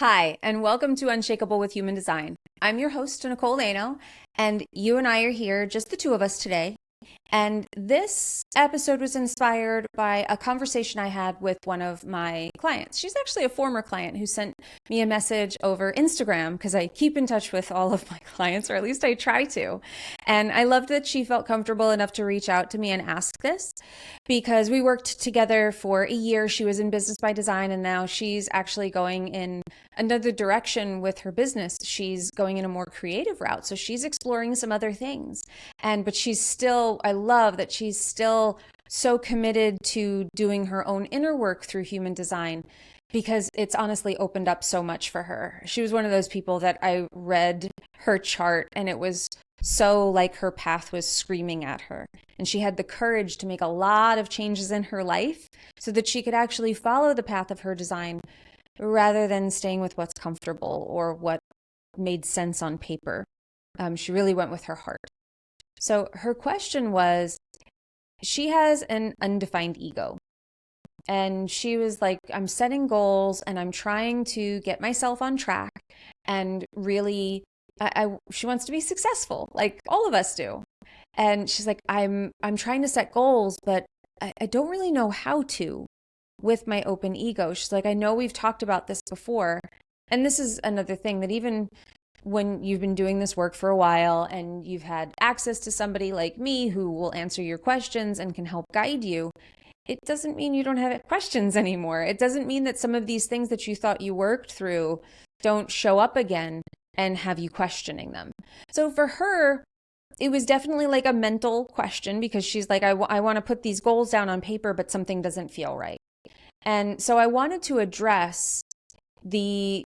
Hi, and welcome to Unshakable with Human Design. I'm your host, Nicole Lano, and you and I are here, just the two of us today. And this episode was inspired by a conversation I had with one of my clients. She's actually a former client who sent me a message over Instagram because I keep in touch with all of my clients, or at least I try to. And I loved that she felt comfortable enough to reach out to me and ask this because we worked together for a year. She was in business by design, and now she's actually going in another direction with her business. She's going in a more creative route. So she's exploring some other things. But she's still, I love that she's still so committed to doing her own inner work through human design because it's honestly opened up so much for her. She was one of those people that I read her chart and it was so like her path was screaming at her. And she had the courage to make a lot of changes in her life so that she could actually follow the path of her design rather than staying with what's comfortable or what made sense on paper. She really went with her heart. So her question was, she has an undefined ego. And she was like, I'm setting goals and I'm trying to get myself on track and really, she wants to be successful, like all of us do. And she's like, I'm trying to set goals, but I don't really know how to with my open ego. She's like, I know we've talked about this before. And this is another thing that even when you've been doing this work for a while and you've had access to somebody like me who will answer your questions and can help guide you, it doesn't mean you don't have questions anymore. It doesn't mean that some of these things that you thought you worked through don't show up again and have you questioning them. So for her, it was definitely like a mental question because she's like, I want to put these goals down on paper, but something doesn't feel right. And so I wanted to address the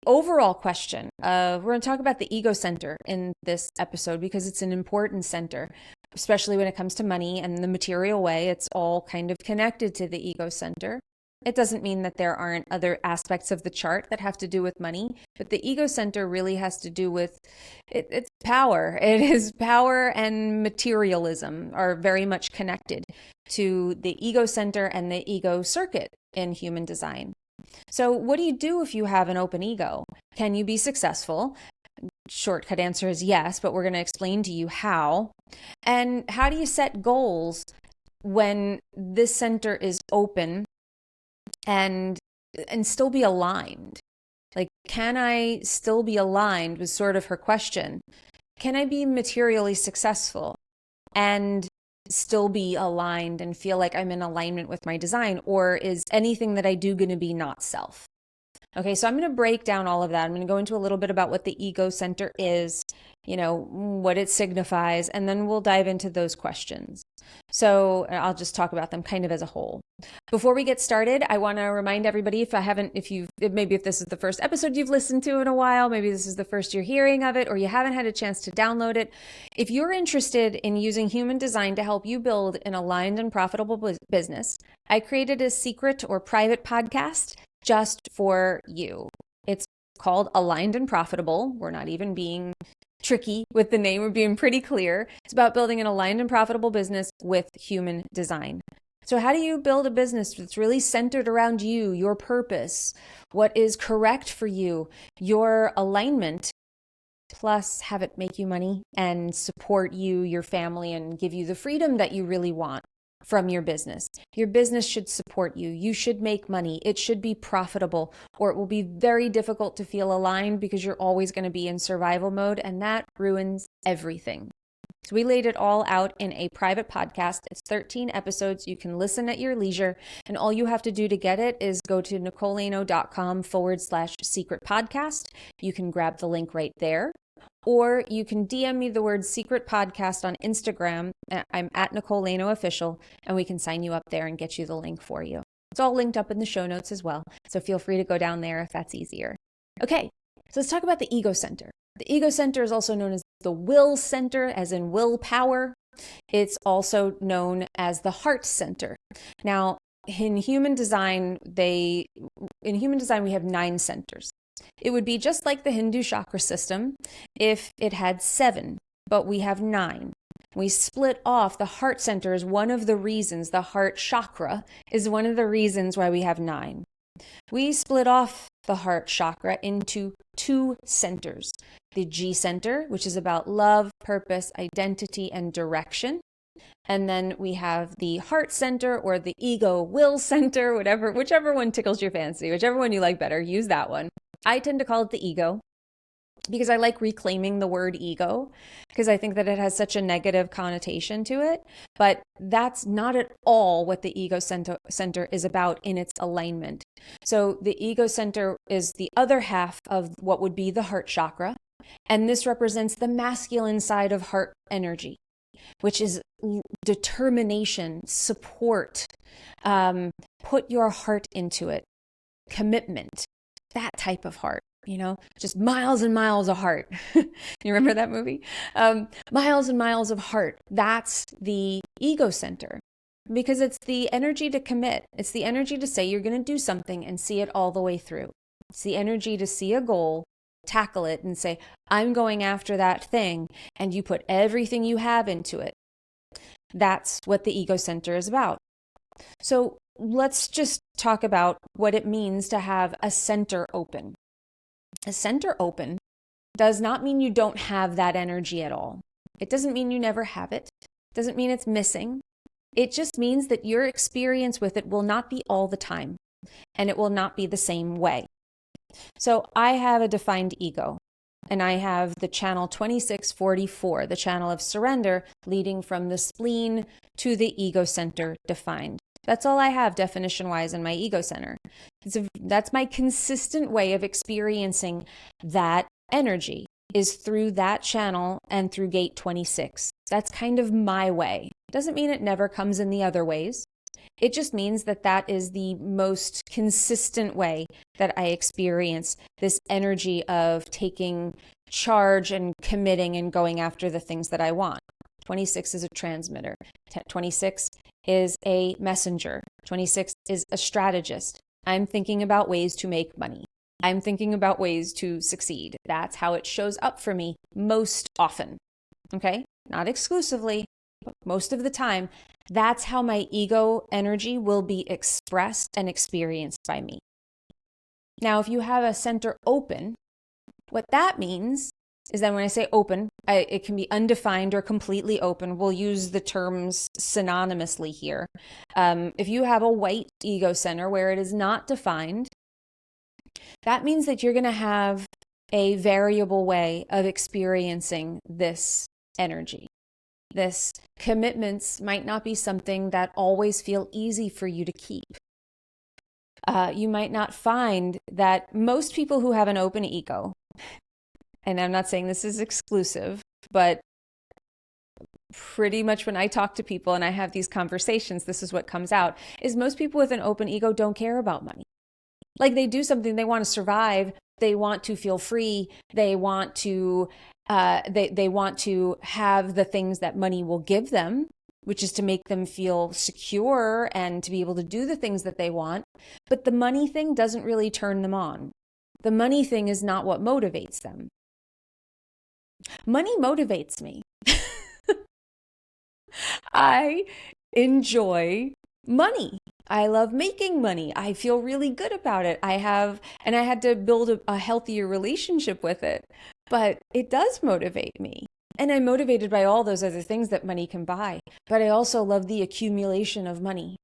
overall question. We're going to talk about the ego center in this episode because it's an important center, especially when it comes to money and the material way. It's all kind of connected to the ego center. It doesn't mean that there aren't other aspects of the chart that have to do with money, but the ego center really has to do with it's power. It is power and materialism are very much connected to the ego center and the ego circuit in human design. So what do you do if you have an open ego? Can you be successful? Shortcut answer is yes, but we're going to explain to you how. And how do you set goals when this center is open and still be aligned? Like, can I still be aligned was sort of her question. Can I be materially successful and still be aligned and feel like I'm in alignment with my design? Or is anything that I do going to be not self? Okay, so I'm going to break down all of that. I'm going to go into a little bit about what the ego center is, what it signifies, and then we'll dive into those questions. So I'll just talk about them kind of as a whole. Before we get started, I want to remind everybody, maybe if this is the first episode you've listened to in a while, maybe this is the first you're hearing of it, or you haven't had a chance to download it. If you're interested in using human design to help you build an aligned and profitable business, I created a secret or private podcast just for you. It's called Aligned and Profitable. We're not even being tricky with the name. We're being pretty clear. It's about building an aligned and profitable business with human design. So how do you build a business that's really centered around you, your purpose, what is correct for you, your alignment, plus have it make you money and support you, your family, and give you the freedom that you really want from your business? Your business should support you. You should make money. It should be profitable, or it will be very difficult to feel aligned because you're always going to be in survival mode, and that ruins everything. So we laid it all out in a private podcast. It's 13 episodes. You can listen at your leisure, and all you have to do to get it is go to nicoleno.com/secret podcast. You can grab the link right there. Or you can DM me the word secret podcast on Instagram. I'm at Nicole Lano Official, and we can sign you up there and get you the link for you. It's all linked up in the show notes as well. So feel free to go down there if that's easier. Okay, so let's talk about the ego center. The ego center is also known as the will center, as in willpower. It's also known as the heart center. Now, in human design, we have 9 centers. It would be just like the Hindu chakra system if it had 7, but we have 9. We split off the heart center is one of the reasons, the heart chakra is one of the reasons why we have 9. We split off the heart chakra into two centers. The G center, which is about love, purpose, identity, and direction. And then we have the heart center or the ego will center, whichever one tickles your fancy, whichever one you like better, use that one. I tend to call it the ego because I like reclaiming the word ego because I think that it has such a negative connotation to it. But that's not at all what the ego center is about in its alignment. So the ego center is the other half of what would be the heart chakra. And this represents the masculine side of heart energy, which is determination, support, put your heart into it, commitment, that type of heart, just miles and miles of heart. You remember that movie? Miles and miles of heart. That's the ego center because it's the energy to commit. It's the energy to say you're going to do something and see it all the way through. It's the energy to see a goal, tackle it and say, I'm going after that thing. And you put everything you have into it. That's what the ego center is about. So let's just talk about what it means to have a center open. A center open does not mean you don't have that energy at all. It doesn't mean you never have it. It doesn't mean it's missing. It just means that your experience with it will not be all the time, and it will not be the same way. So I have a defined ego, and I have the channel 2644, the channel of surrender, leading from the spleen to the ego center defined. That's all I have definition-wise in my ego center. That's my consistent way of experiencing that energy is through that channel and through gate 26. That's kind of my way. Doesn't mean it never comes in the other ways. It just means that that is the most consistent way that I experience this energy of taking charge and committing and going after the things that I want. 26 is a transmitter. 26 is a messenger. 26 is a strategist. I'm thinking about ways to make money. I'm thinking about ways to succeed. That's how it shows up for me most often. Okay? Not exclusively, but most of the time. That's how my ego energy will be expressed and experienced by me. Now, if you have a center open, what that means is that when I say open, it can be undefined or completely open. We'll use the terms synonymously here. If you have a white ego center where it is not defined, that means that you're going to have a variable way of experiencing this energy. This commitments might not be something that always feel easy for you to keep. You might not find that most people who have an open ego, and I'm not saying this is exclusive, but pretty much when I talk to people and I have these conversations, this is what comes out, is most people with an open ego don't care about money. Like they do something, they want to survive, they want to feel free, they want to they want to have the things that money will give them, which is to make them feel secure and to be able to do the things that they want. But the money thing doesn't really turn them on. The money thing is not what motivates them. Money motivates me. I enjoy money. I love making money. I feel really good about it. I had to build a healthier relationship with it, but it does motivate me. And I'm motivated by all those other things that money can buy. But I also love the accumulation of money.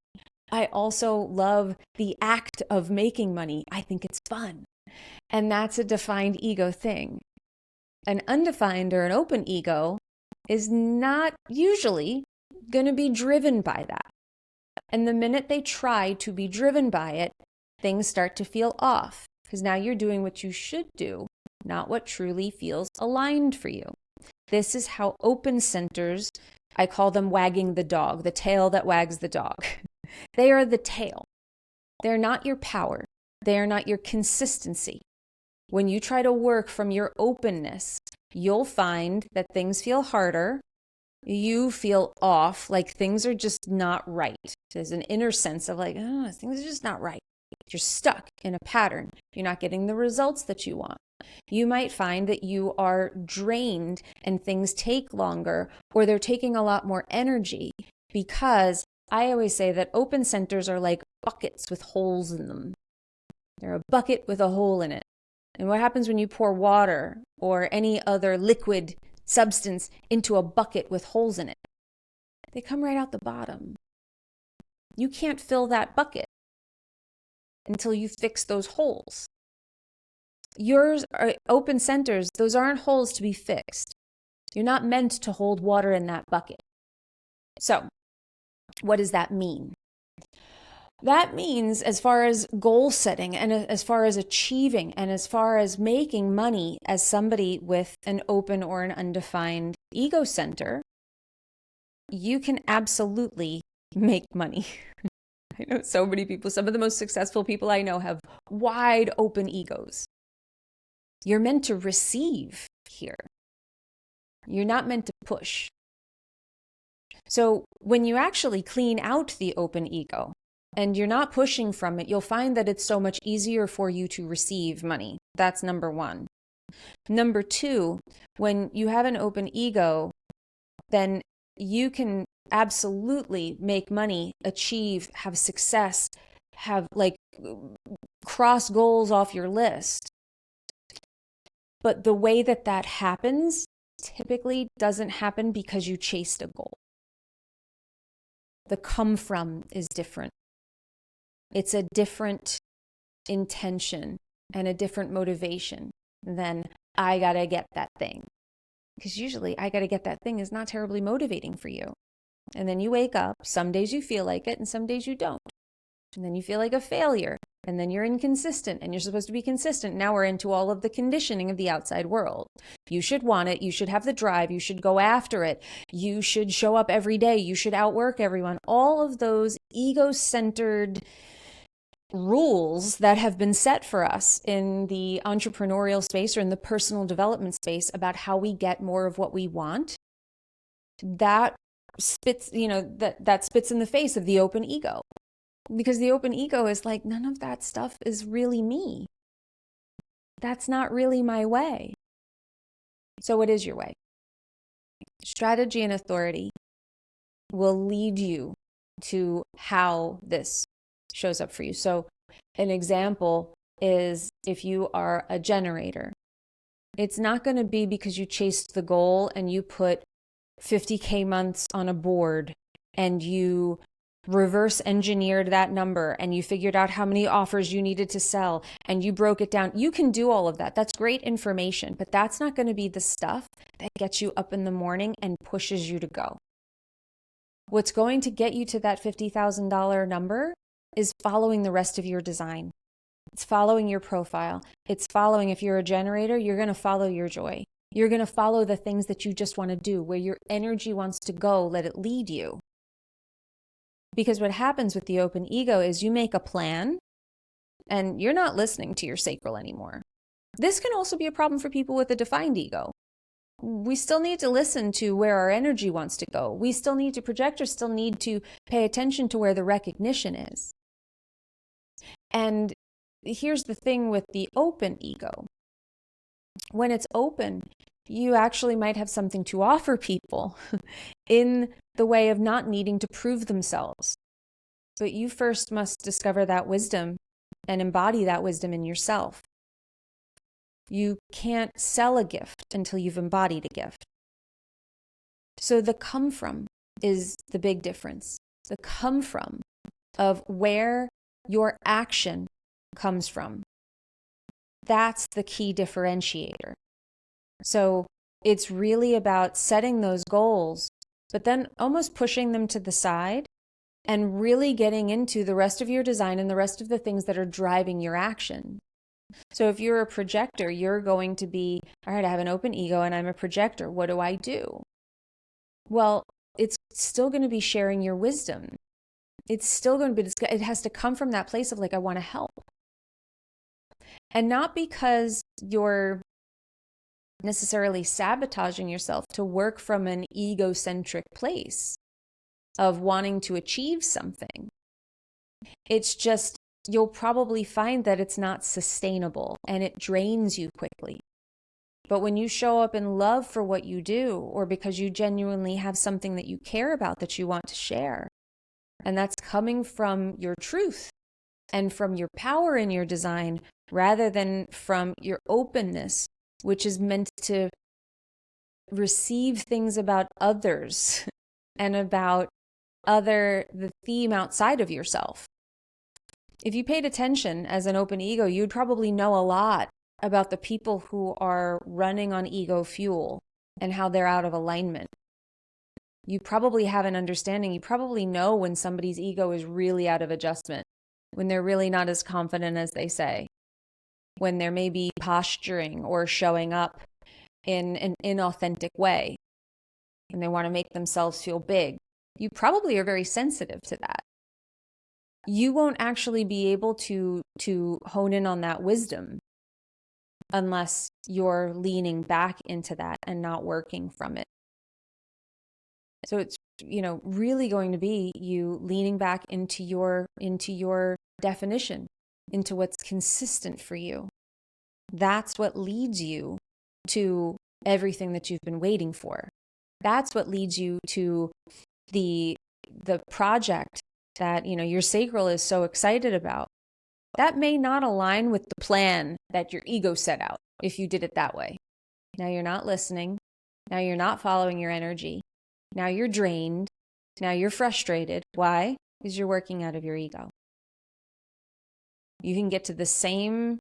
I also love the act of making money. I think it's fun. And that's a defined ego thing. An undefined or an open ego is not usually going to be driven by that. And the minute they try to be driven by it, things start to feel off because now you're doing what you should do, not what truly feels aligned for you. This is how open centers, I call them wagging the dog, the tail that wags the dog. They are the tail. They're not your power. They are not your consistency. When you try to work from your openness, you'll find that things feel harder. You feel off, like things are just not right. There's an inner sense of like, oh, things are just not right. You're stuck in a pattern. You're not getting the results that you want. You might find that you are drained and things take longer, or they're taking a lot more energy, because I always say that open centers are like buckets with holes in them. They're a bucket with a hole in it. And what happens when you pour water or any other liquid substance into a bucket with holes in it? They come right out the bottom. You can't fill that bucket until you fix those holes. Yours are open centers. Those aren't holes to be fixed. You're not meant to hold water in that bucket. So, what does that mean? That means, as far as goal setting and as far as achieving and as far as making money as somebody with an open or an undefined ego center, you can absolutely make money. I know so many people, some of the most successful people I know have wide open egos. You're meant to receive here. You're not meant to push. So when you actually clean out the open ego and you're not pushing from it, you'll find that it's so much easier for you to receive money. That's number one. Number two, when you have an open ego, then you can absolutely make money, achieve, have success, have cross goals off your list. But the way that happens typically doesn't happen because you chased a goal. The come from is different. It's a different intention and a different motivation than I gotta get that thing. Because usually I gotta get that thing is not terribly motivating for you. And then you wake up, some days you feel like it and some days you don't. And then you feel like a failure. And then you're inconsistent and you're supposed to be consistent. Now we're into all of the conditioning of the outside world. You should want it. You should have the drive. You should go after it. You should show up every day. You should outwork everyone. All of those ego-centered rules that have been set for us in the entrepreneurial space or in the personal development space about how we get more of what we want, that spits, that spits in the face of the open ego. Because the open ego is like, none of that stuff is really me. That's not really my way. So what is your way? Strategy and authority will lead you to how this shows up for you. So an example is if you are a generator, it's not going to be because you chased the goal and you put 50K months on a board and you reverse engineered that number and you figured out how many offers you needed to sell and you broke it down. You can do all of that. That's great information, but that's not going to be the stuff that gets you up in the morning and pushes you to go. What's going to get you to that $50,000 number is following the rest of your design. It's following your profile. It's following, if you're a generator, you're going to follow your joy. You're going to follow the things that you just want to do, where your energy wants to go, let it lead you. Because what happens with the open ego is you make a plan and you're not listening to your sacral anymore. This can also be a problem for people with a defined ego. We still need to listen to where our energy wants to go. We still need to, projectors still need to pay attention to where the recognition is. And here's the thing with the open ego. When it's open, you actually might have something to offer people in the way of not needing to prove themselves. But you first must discover that wisdom and embody that wisdom in yourself. You can't sell a gift until you've embodied a gift. So the come from is the big difference. The come from of where your action comes from. That's the key differentiator. So it's really about setting those goals, but then almost pushing them to the side and really getting into the rest of your design and the rest of the things that are driving your action. So if you're a projector, you're going to be, all right, I have an open ego and I'm a projector. What do I do? Well, it's still going to be sharing your wisdom. It's still going to be, it has to come from that place of like, I want to help. And not because you're necessarily sabotaging yourself to work from an egocentric place of wanting to achieve something. It's just, you'll probably find that it's not sustainable and it drains you quickly. But when you show up in love for what you do, or because you genuinely have something that you care about that you want to share, and that's coming from your truth, and from your power in your design rather than from your openness, which is meant to receive things about others and about the theme outside of yourself. If you paid attention as an open ego, you'd probably know a lot about the people who are running on ego fuel and how they're out of alignment. You probably have an understanding. You probably know when somebody's ego is really out of adjustment, when they're really not as confident as they say, when they're maybe posturing or showing up in an inauthentic way, and they want to make themselves feel big. You probably are very sensitive to that. You won't actually be able to hone in on that wisdom unless you're leaning back into that and not working from it. So it's, really going to be you leaning back into your definition, into what's consistent for you. That's what leads you to everything that you've been waiting for. That's what leads you to the project that, your sacral is so excited about. That may not align with the plan that your ego set out if you did it that way. Now you're not listening. Now you're not following your energy. Now you're drained. Now you're frustrated. Why? Because you're working out of your ego. You can get to the same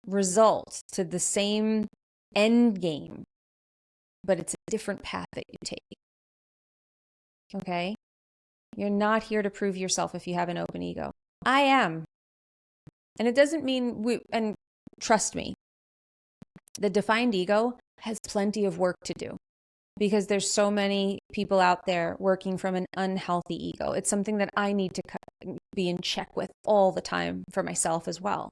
result, to the same end game, but it's a different path that you take. Okay? You're not here to prove yourself if you have an open ego. I am. And it doesn't mean and trust me, the defined ego has plenty of work to do because there's so many people out there working from an unhealthy ego. It's something that I need to be in check with all the time for myself as well.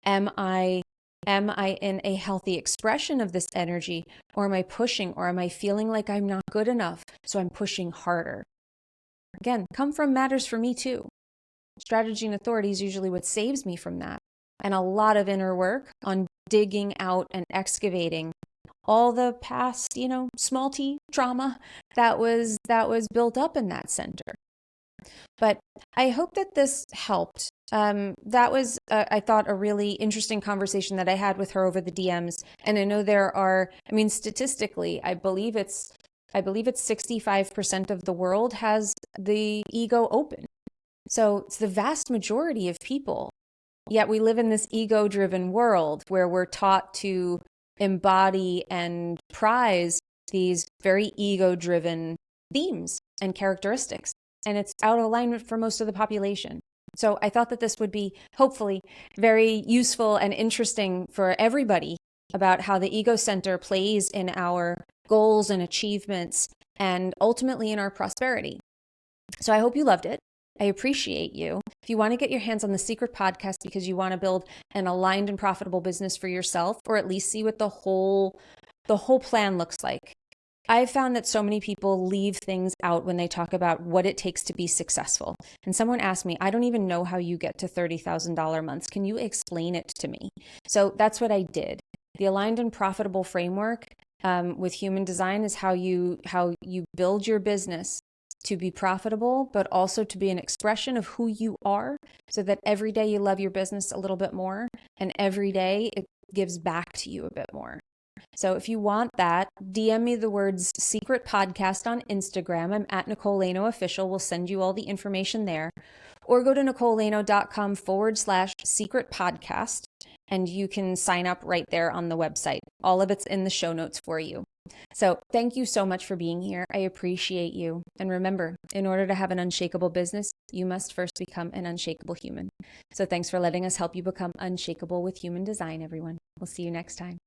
Am I in a healthy expression of this energy, or am I pushing, or am I feeling like I'm not good enough, so I'm pushing harder? Again, come from matters for me too. Strategy and authority is usually what saves me from that. And a lot of inner work on digging out and excavating all the past, small t trauma that was built up in that center. But I hope that this helped. That was, I thought, a really interesting conversation that I had with her over the DMs. And I know there are, statistically, I believe it's 65% of the world has the ego open. So it's the vast majority of people. Yet we live in this ego-driven world where we're taught to embody and prize these very ego-driven themes and characteristics. And it's out of alignment for most of the population. So I thought that this would be hopefully very useful and interesting for everybody about how the ego center plays in our goals and achievements and ultimately in our prosperity. So I hope you loved it. I appreciate you. If you want to get your hands on the secret podcast because you want to build an aligned and profitable business for yourself, or at least see what the whole plan looks like. I've found that so many people leave things out when they talk about what it takes to be successful. And someone asked me, I don't even know how you get to $30,000 months. Can you explain it to me? So that's what I did. The aligned and profitable framework with human design is how you build your business to be profitable, but also to be an expression of who you are, so that every day you love your business a little bit more, and every day it gives back to you a bit more. So if you want that, DM me the words secret podcast on Instagram. I'm at Nicole Laino Official. We'll send you all the information there. Or go to NicoleLaino.com/secret podcast, and you can sign up right there on the website. All of it's in the show notes for you. So thank you so much for being here. I appreciate you. And remember, in order to have an unshakable business, you must first become an unshakable human. So thanks for letting us help you become unshakable with human design, everyone. We'll see you next time.